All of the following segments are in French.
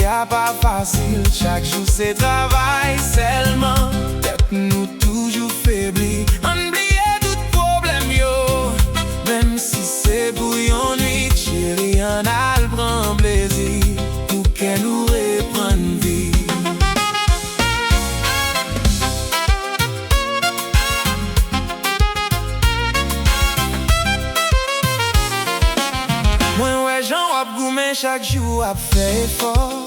a pas facile, chaque jour c'est travail seulement. Tête nous toujours faiblis, oublier tout problème yo. Même si c'est pour une nuit, chérie, on a le grand plaisir pour qu'elle nous reprenne vie. Moi ouais j'en wap goumen chaque jour a fait effort.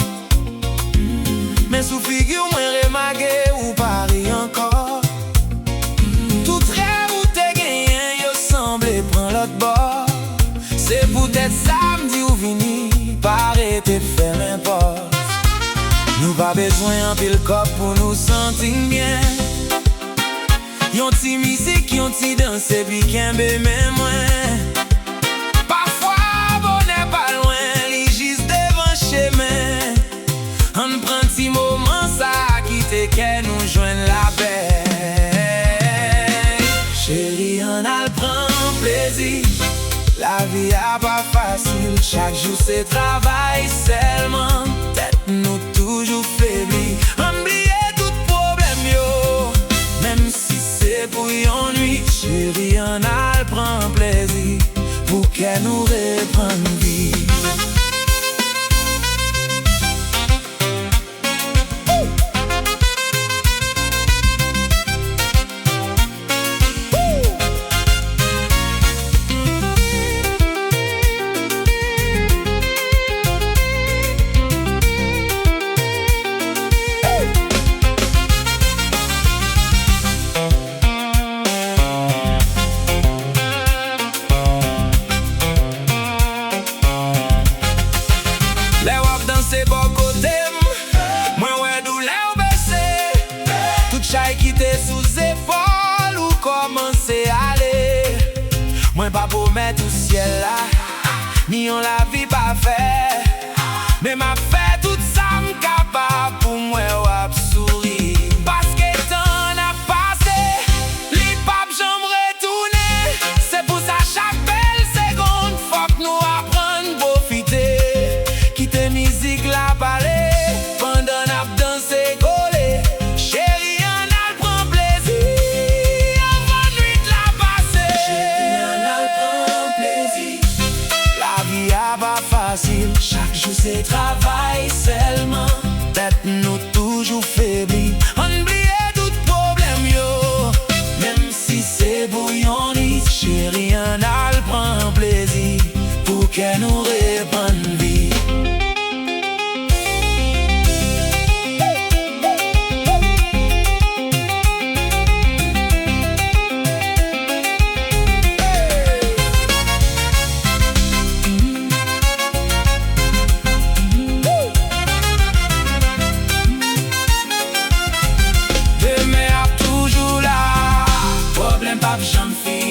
Mais sous figure moi remarqué ou pari encore. Tout rêve ou te gagné yo semble prendre l'autre bord. C'est peut-être samedi ou vini, pas arrêter de faire n'importe. Nous pas besoin en pile cop pour nous sentir bien. Yon ti musique, yon ti danse, puis qu'un bébé moins. Parfois, bonheur pas loin, li juste devant chemin. On prend ti moment ça, quitte qu'elle nous joigne la paix. Chérie, on a le prend plaisir. La vie a pas facile, chaque jour c'est travail seulement. Tête nous toujours faiblis, oublier tout problème yo. Même si c'est pour une nuit, chérie, on a le prend plaisir pour qu'elle nous reprenne vie. C'est bon côté, moi ouais douleur baissé. Tout chai qui t'est sous épaule ou commencer à aller. Moi pas pour mettre au ciel là, ni on la vie pas fait. Mais m'a fait tout ça m'capable pour moi wap sourire. Parce que temps a passé, li pap j'aime retourner. C'est pour ça chaque belle seconde faut que nous apprendre profiter. Quitter musique la parler, pendant n'a danser coller. Chérie, on a le prend plaisir, avant nuit la passer. Chérie, on a le prend plaisir. La vie a pas facile, chaque jour c'est travail seulement. Tête nous toujours faiblis, oublier tout problème yo. Même si c'est bouillonni, chérie, on a le prend plaisir pour qu'elle nous reprenne vie. J'en fais